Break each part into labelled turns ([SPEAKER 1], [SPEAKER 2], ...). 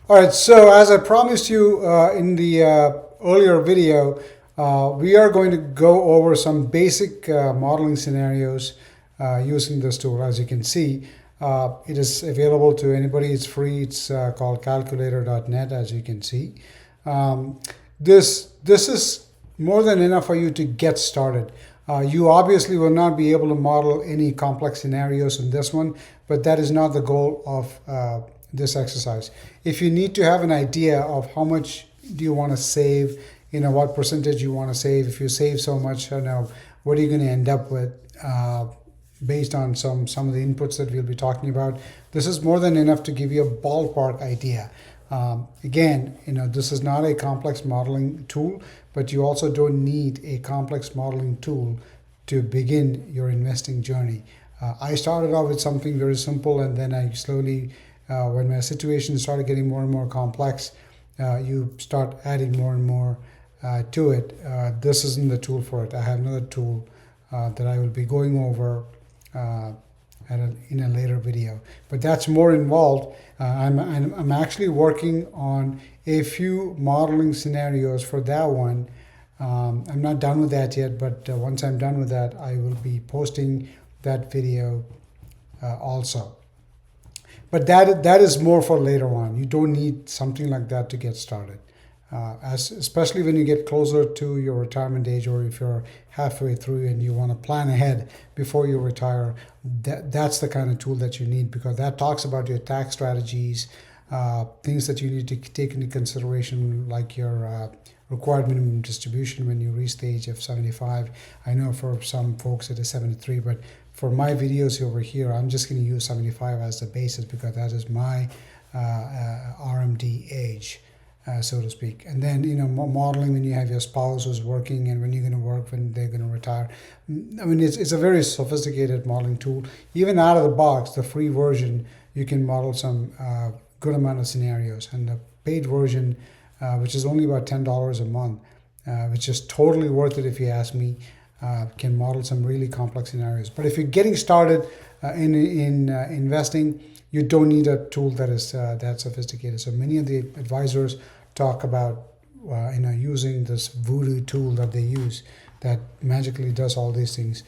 [SPEAKER 1] All right, so as I promised you in the earlier video, we are going to go over some basic modeling scenarios using this tool. As you can see, it is available to anybody. It's free. It's called calculator.net, as you can see. This is more than enough for you to get started. You obviously will not be able to model any complex scenarios in this one, but that is not the goal of this exercise. If you need to have an idea of how much do you want to save, what percentage you want to save, if you save so much, what are you going to end up with based on some of the inputs that we'll be talking about. This is more than enough to give you a ballpark idea. Again, this is not a complex modeling tool, but you also don't need a complex modeling tool to begin your investing journey. I started off with something very simple, and then I slowly, when my situation started getting more and more complex, you start adding more and more to it. This isn't the tool for it. I have another tool that I will be going over in a later video, but that's more involved. I'm actually working on a few modeling scenarios for that one. I'm not done with that yet, but once I'm done with that, I will be posting that video also. But that is more for later on. You don't need something like that to get started. Especially when you get closer to your retirement age, or if you're halfway through and you want to plan ahead before you retire, that's the kind of tool that you need, because that talks about your tax strategies, things that you need to take into consideration, like your required minimum distribution when you reach the age of 75. I know for some folks it is 73, but for my videos over here, I'm just going to use 75 as the basis, because that is my RMD age. So to speak. And then, modeling when you have your spouse who's working, and when you're going to work, when they're going to retire. I mean, it's a very sophisticated modeling tool. Even out of the box, the free version, you can model some good amount of scenarios. And the paid version, which is only about $10 a month, which is totally worth it if you ask me, can model some really complex scenarios. But if you're getting started in investing, you don't need a tool that is that sophisticated. So many of the advisors talk about using this voodoo tool that they use that magically does all these things.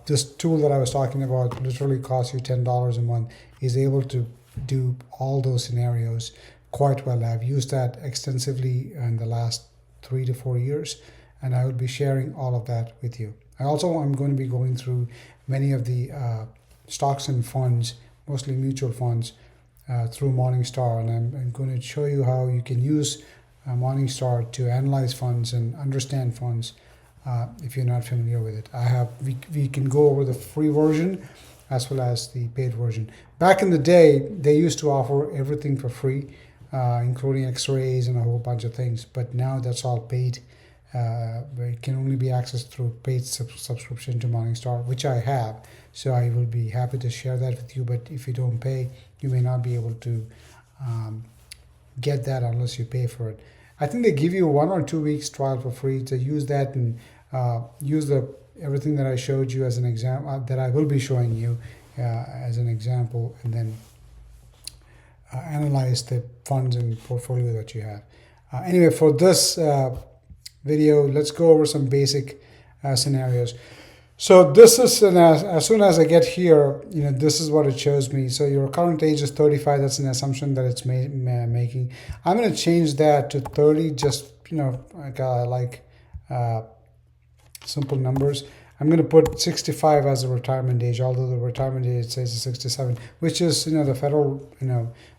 [SPEAKER 1] This tool that I was talking about literally costs you $10 a month, is able to do all those scenarios quite well. I've used that extensively in the last 3 to 4 years, and I will be sharing all of that with you. I'm going to be going through many of the stocks and funds, mostly mutual funds, through Morningstar, and I'm going to show you how you can use Morningstar to analyze funds and understand funds if you're not familiar with it. We can go over the free version as well as the paid version. Back in the day, they used to offer everything for free, including X-rays and a whole bunch of things, but now that's all paid. It can only be accessed through paid subscription to Morningstar, which I have. So I will be happy to share that with you. But if you don't pay, you may not be able to get that unless you pay for it. I think they give you 1 or 2 weeks trial for free to use that, and use everything that I showed you as an example, that I will be showing you as an example, and then analyze the funds and portfolio that you have. Anyway, for this video, let's go over some basic scenarios. So this is as soon as I get here, this is what it shows me. So your current age is 35. That's an assumption that it's making. I'm going to change that to 30. Just like simple numbers. I'm going to put 65 as a retirement age, although the retirement age says 67, which is the federal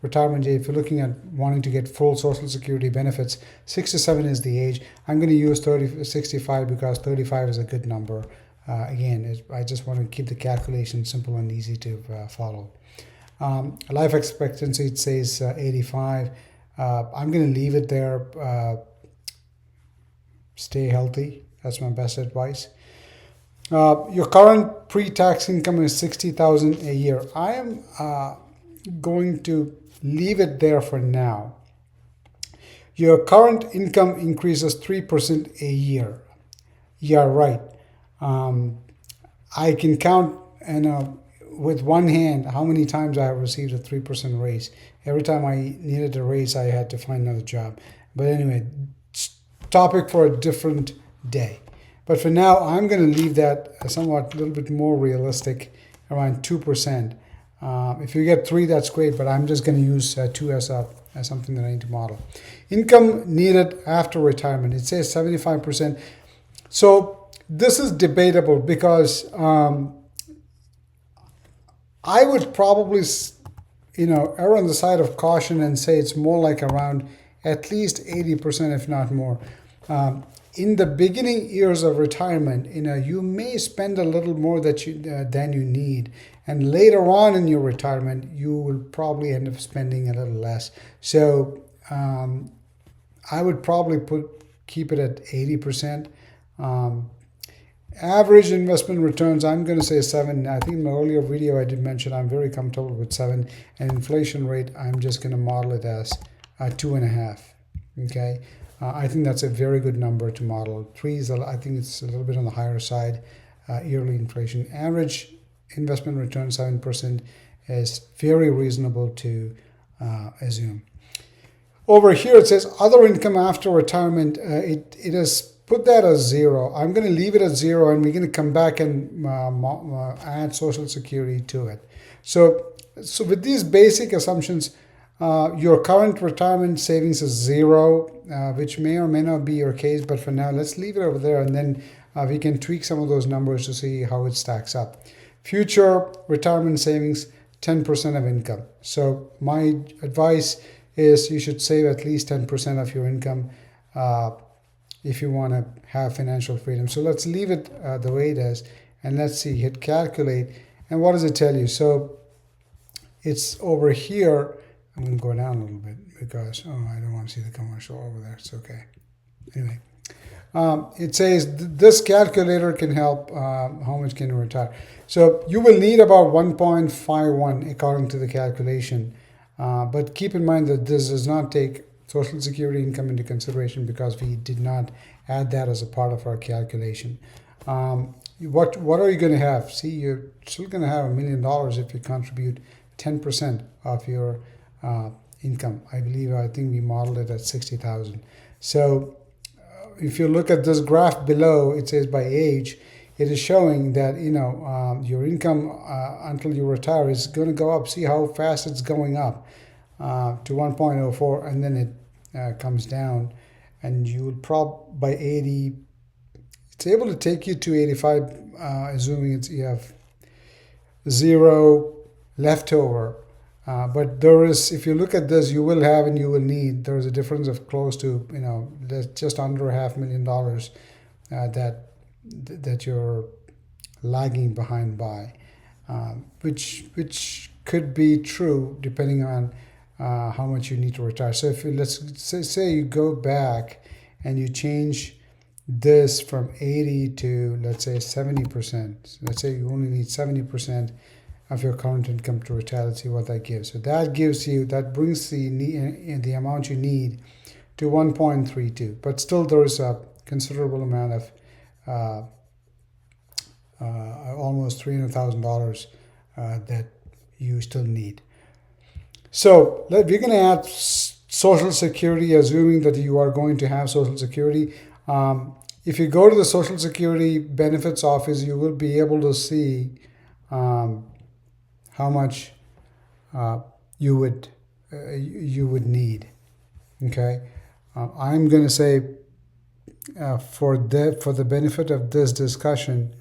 [SPEAKER 1] retirement age. If you're looking at wanting to get full Social Security benefits, 67 is the age. I'm going to use 65 because 35 is a good number. Again, I just want to keep the calculation simple and easy to follow. Life expectancy, it says 85. I'm going to leave it there. Stay healthy. That's my best advice. Your current pre-tax income is $60,000 a year. I am going to leave it there for now. Your current income increases 3% a year. Yeah, right. I can count with one hand how many times I have received a 3% raise. Every time I needed a raise, I had to find another job. But anyway, topic for a different day. But for now, I'm going to leave that somewhat a little bit more realistic, around 2%. If you get 3, that's great, but I'm just going to use 2 as something that I need to model. Income needed after retirement. It says 75%. So this is debatable because I would probably, err on the side of caution and say it's more like around at least 80%, if not more. In the beginning years of retirement, you may spend a little more than you need, and later on in your retirement, you will probably end up spending a little less. So I would probably keep it at 80%. Average investment returns, I'm going to say 7. I think in my earlier video I did mention I'm very comfortable with 7, and inflation rate I'm just going to model it as 2.5. Okay. I think that's a very good number to model. 3 is, I think it's a little bit on the higher side. Yearly inflation. Average investment return 7% is very reasonable to assume. Over here it says other income after retirement. It has put that as 0. I'm going to leave it at 0, and we're going to come back and add Social Security to it. So with these basic assumptions, your current retirement savings is 0, which may or may not be your case, but for now, let's leave it over there, and then we can tweak some of those numbers to see how it stacks up. Future retirement savings, 10% of income. So my advice is you should save at least 10% of your income if you want to have financial freedom. So let's leave it the way it is, and let's see, hit calculate, and what does it tell you? So it's over here. I'm going to go down a little bit because, I don't want to see the commercial over there. It's okay. Anyway, it says this calculator can help how much can you retire. So you will need about 1.51 according to the calculation. But keep in mind that this does not take Social Security income into consideration because we did not add that as a part of our calculation. What are you going to have? See, you're still going to have $1 million if you contribute 10% of your income. I think we modeled it at 60,000. So if you look at this graph below, it says by age, it is showing that your income until you retire is going to go up. See how fast it's going up to 1.04, and then it comes down, and you would by 80. It's able to take you to 85, assuming you have 0 leftover. But there is, if you look at this, you will have and you will need. There is a difference of close to, just under $500,000 that you're lagging behind by, which could be true depending on how much you need to retire. So if let's say you go back and you change this from 80 to, let's say, 70%. So let's say you only need 70% of your current income to retire. Let's see what that gives. So that brings the amount you need to 1.32. But still, there is a considerable amount of almost $300,000 that you still need. So we're going to add Social Security, assuming that you are going to have Social Security. If you go to the Social Security Benefits Office, you will be able to see how much you would need. Okay, I'm going to say for the benefit of this discussion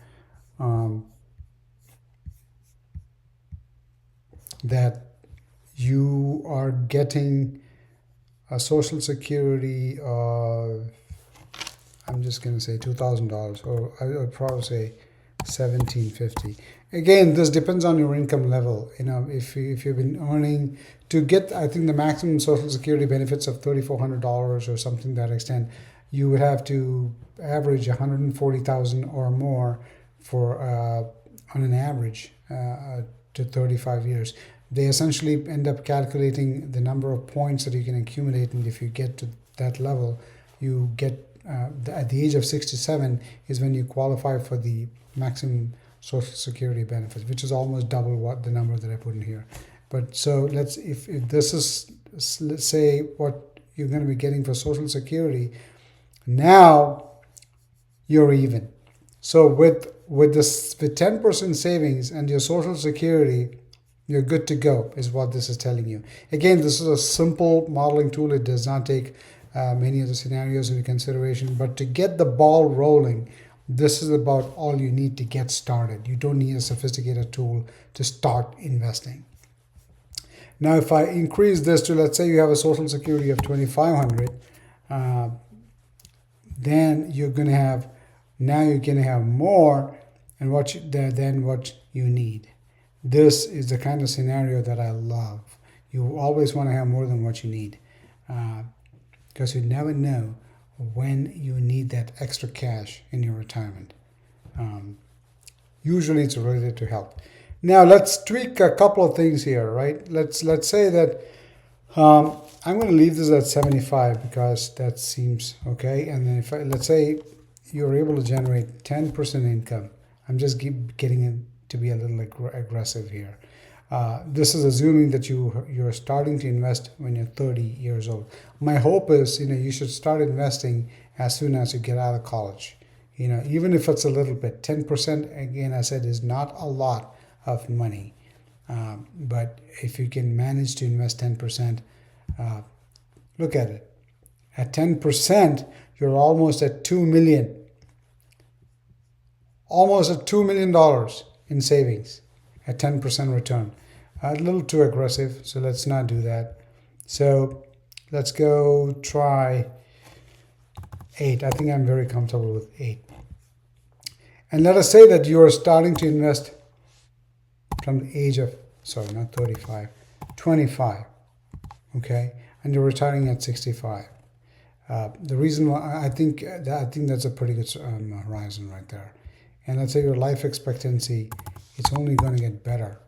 [SPEAKER 1] that you are getting a Social Security of, I'm just going to say $2,000, or I would probably say $1,750. Again, this depends on your income level. If you've been earning to get, I think the maximum Social Security benefits of $3,400 or something to that extent, you would have to average $140,000 or more for on an average to 35 years. They essentially end up calculating the number of points that you can accumulate, and if you get to that level, you get at the age of 67 is when you qualify for the maximum Social Security benefits, which is almost double what the number that I put in here. But so if this is, let's say, what you're going to be getting for Social Security, now you're even. So with 10% savings and your Social Security, you're good to go, is what this is telling you. Again, this is a simple modeling tool. It does not take many of the scenarios into consideration, but to get the ball rolling, this is about all you need to get started. You don't need a sophisticated tool to start investing. Now, if I increase this to, let's say you have a Social Security of $2,500, then you're going to have more than what you need. This is the kind of scenario that I love. You always want to have more than what you need, because you never know when you need that extra cash in your retirement. Usually it's related to health. Now let's tweak a couple of things here, right? Let's say that I'm going to leave this at 75 because that seems okay. And then let's say you're able to generate 10% income. I'm just getting it to be a little aggressive here. This is assuming that you're starting to invest when you're 30 years old. My hope is, you should start investing as soon as you get out of college. Even if it's a little bit. 10%, again, I said, is not a lot of money. But if you can manage to invest 10%, look at it. At 10%, you're almost at $2 million. Almost at $2 million in savings at 10% return. A little too aggressive, so let's not do that. So let's go try 8. I think I'm very comfortable with 8. And let us say that you are starting to invest from the age of, not 35, 25, okay? And you're retiring at 65. The reason why I think that's a pretty good horizon right there. And let's say your life expectancy, it's only going to get better.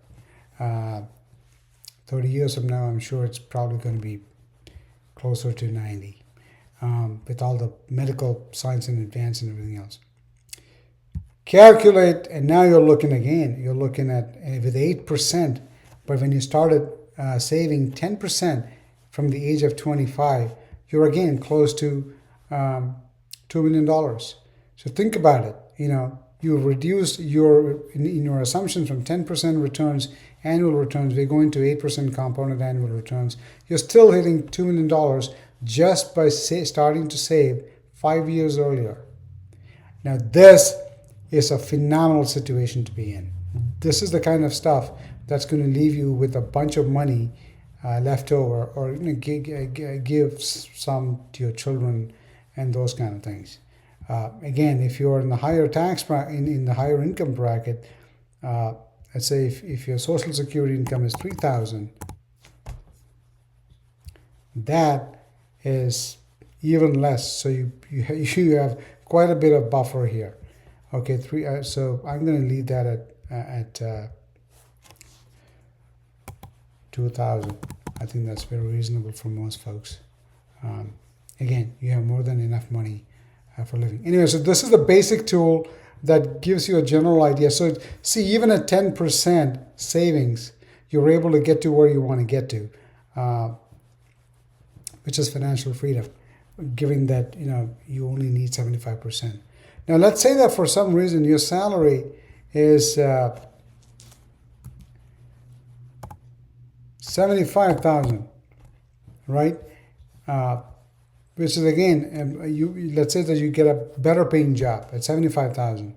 [SPEAKER 1] 30 years from now, I'm sure it's probably going to be closer to 90 with all the medical science in advance and everything else. Calculate, and now you're looking at with 8%, but when you started saving 10% from the age of 25, you're again close to $2 million. So think about it. You reduced in your assumptions from 10% returns, annual returns, we're going to 8% compounded annual returns. You're still hitting $2 million just by starting to save 5 years earlier. Now this is a phenomenal situation to be in. This is the kind of stuff that's going to leave you with a bunch of money left over, or give some to your children and those kind of things. Again, if you're in the higher tax in the higher income bracket, let's say if your Social Security income is $3,000, that is even less. So you have quite a bit of buffer here. Okay, so I'm going to leave that at 2,000. I think that's very reasonable for most folks. Again, you have more than enough money for living. Anyway, so this is the basic tool that gives you a general idea. So see, even at 10% savings, you're able to get to where you want to get to, which is financial freedom, given that you only need 75%. Now let's say that for some reason your salary is $75,000, right? Which is again, let's say that you get a better paying job at $75,000,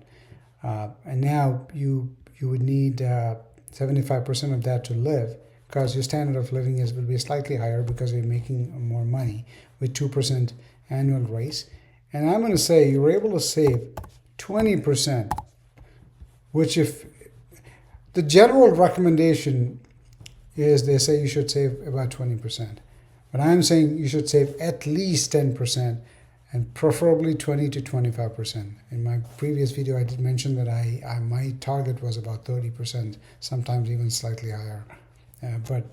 [SPEAKER 1] and now you would need 75% of that to live, because your standard of living will be slightly higher because you're making more money with 2% annual raise. And I'm going to say you're able to save 20%, which if the general recommendation is, they say you should save about 20%. But I'm saying you should save at least 10% and preferably 20 to 25%. In my previous video, I did mention that my target was about 30%, sometimes even slightly higher. But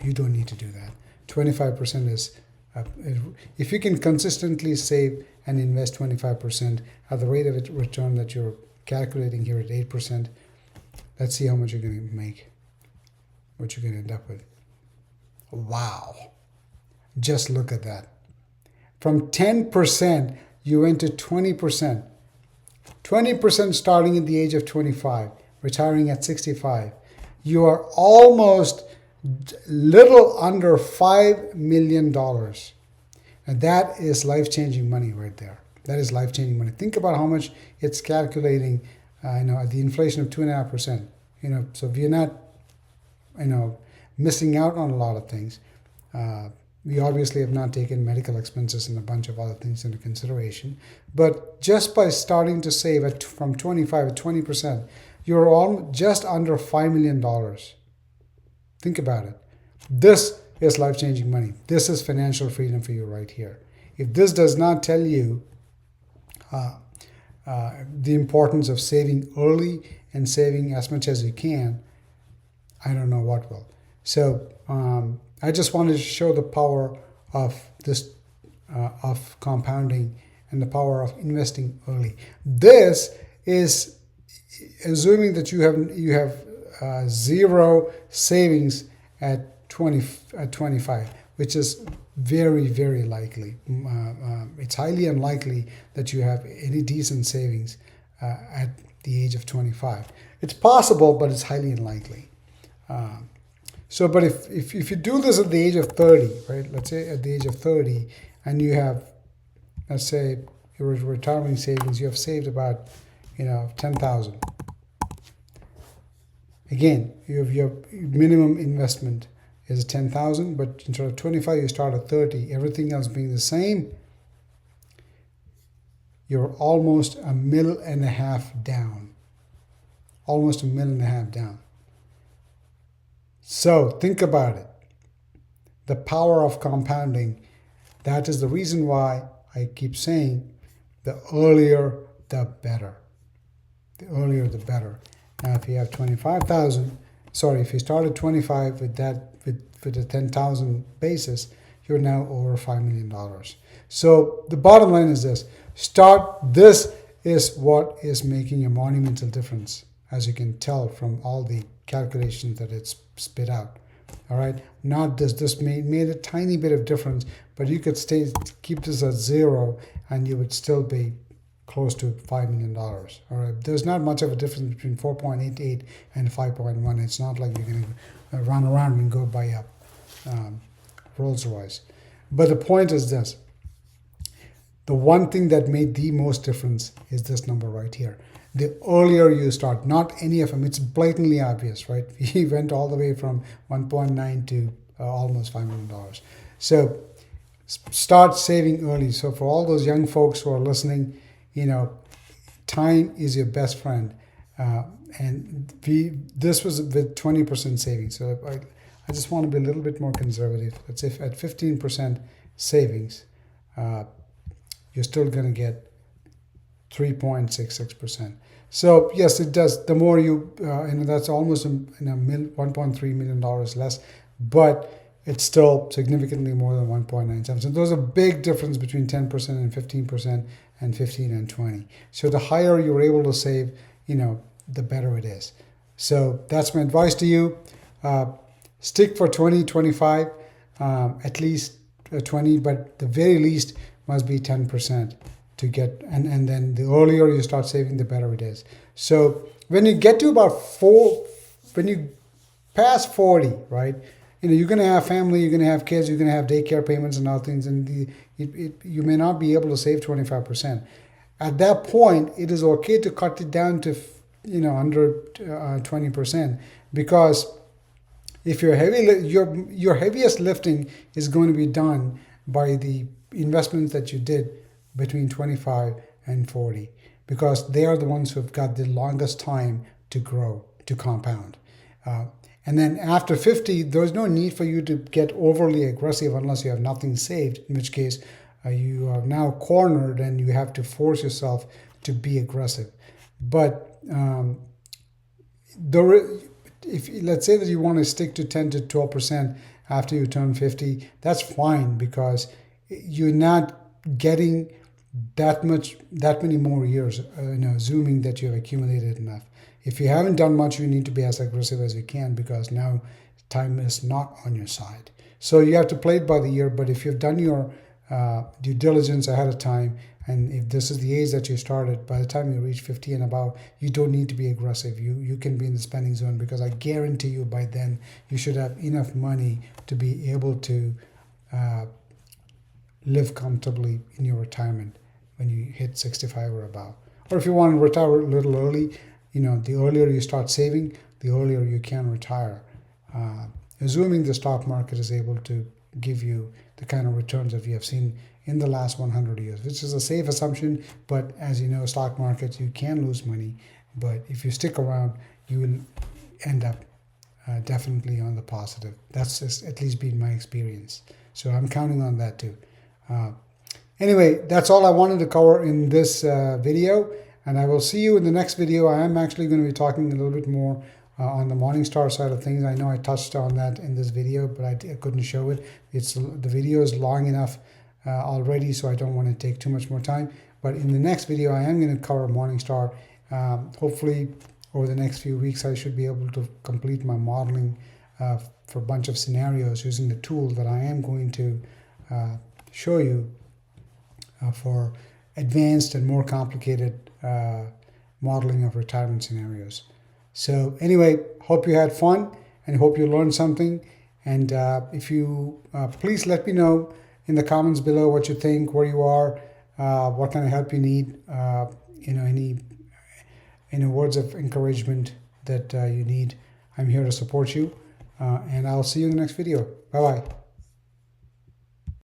[SPEAKER 1] you don't need to do that. 25% is, if you can consistently save and invest 25% at the rate of return that you're calculating here at 8%, Let's see how much you're going to make, what you're going to end up with. Wow. Just look at that. From 10%, you went to 20%. 20% starting at the age of 25, retiring at 65. You are almost little under $5 million. And that is life-changing money right there. That is life-changing money. Think about how much it's calculating, at the inflation of 2.5%. So if you're not, missing out on a lot of things, we obviously have not taken medical expenses and a bunch of other things into consideration. But just by starting to save from 25 to 20%, you're all just under $5 million. Think about it. This is life-changing money. This is financial freedom for you right here. If this does not tell you the importance of saving early and saving as much as you can, I don't know what will. So I just wanted to show the power of this, of compounding and the power of investing early. This is assuming that you have zero savings at 25, which is very, very likely. It's highly unlikely that you have any decent savings at the age of 25. It's possible, but it's highly unlikely. But if you do this at the age of 30, right? Let's say at the age of 30, and you have, let's say, your retirement savings, you have saved about, 10,000. Again, your minimum investment is 10,000, but instead of 25, you start at 30. Everything else being the same, you're almost $1.5 million down. Almost $1.5 million down. So think about it. The power of compounding. That is the reason why I keep saying the earlier, the better. The earlier, the better. Now, if you have 25,000, if you start at 25 with a 10,000 basis, you're now over $5 million. So the bottom line is this. This is what is making a monumental difference, as you can tell from all the calculations that it's spit out. All right, not this made a tiny bit of difference, but you could keep this at zero and you would still be close to $5 million. All right, there's not much of a difference between 4.88 and 5.1. It's not like you're going to run around and go buy a Rolls Royce. But the point is this: the one thing that made the most difference is this number right here. The earlier you start, not any of them, it's blatantly obvious, right? We went all the way from 1.9 to almost $5 million. So start saving early. So for all those young folks who are listening, time is your best friend. And this was with 20% savings. So I just want to be a little bit more conservative. Let's say at 15% savings, you're still going to get 3.66%. So yes, it does. The more that's almost $1.3 million less, but it's still significantly more than 1.97. So there's a big difference between 10% and 15% and 15 and 20. So the higher you're able to save, the better it is. So that's my advice to you. Stick for 20, 25, at least 20, but the very least must be 10%. To get and then the earlier you start saving, the better it is. So when you get to about when you pass 40, right, you're going to have family, you're going to have kids, you're going to have daycare payments and other things, and you may not be able to save 25%. At that point, it is okay to cut it down to under 20%, because if your heaviest lifting is going to be done by the investments that you did between 25 and 40, because they are the ones who have got the longest time to grow, to compound. And then after 50, there's no need for you to get overly aggressive unless you have nothing saved, in which case you are now cornered and you have to force yourself to be aggressive. But if let's say that you want to stick to 10 to 12% after you turn 50, that's fine, because you're not getting that many more years, assuming that you have accumulated enough. If you haven't done much, you need to be as aggressive as you can, because now time is not on your side. So you have to play it by the ear. But if you've done your due diligence ahead of time, and if this is the age that you started, by the time you reach 50 and above, you don't need to be aggressive. You can be in the spending zone, because I guarantee you by then you should have enough money to be able to live comfortably in your retirement when you hit 65 or above. Or if you want to retire a little early, the earlier you start saving, the earlier you can retire. Assuming the stock market is able to give you the kind of returns that we have seen in the last 100 years, which is a safe assumption. But as you know, stock markets, you can lose money. But if you stick around, you will end up definitely on the positive. That's just at least been my experience. So I'm counting on that too. Anyway, that's all I wanted to cover in this video. And I will see you in the next video. I am actually going to be talking a little bit more on the Morningstar side of things. I know I touched on that in this video, but I couldn't show it. The video is long enough already, so I don't want to take too much more time. But in the next video, I am going to cover Morningstar. Hopefully, over the next few weeks, I should be able to complete my modeling for a bunch of scenarios using the tool that I am going to show you for advanced and more complicated modeling of retirement scenarios. So anyway, hope you had fun and hope you learned something. And if you please let me know in the comments below what you think, where you are, what kind of help you need, any words of encouragement that you need. I'm here to support you, and I'll see you in the next video. Bye bye.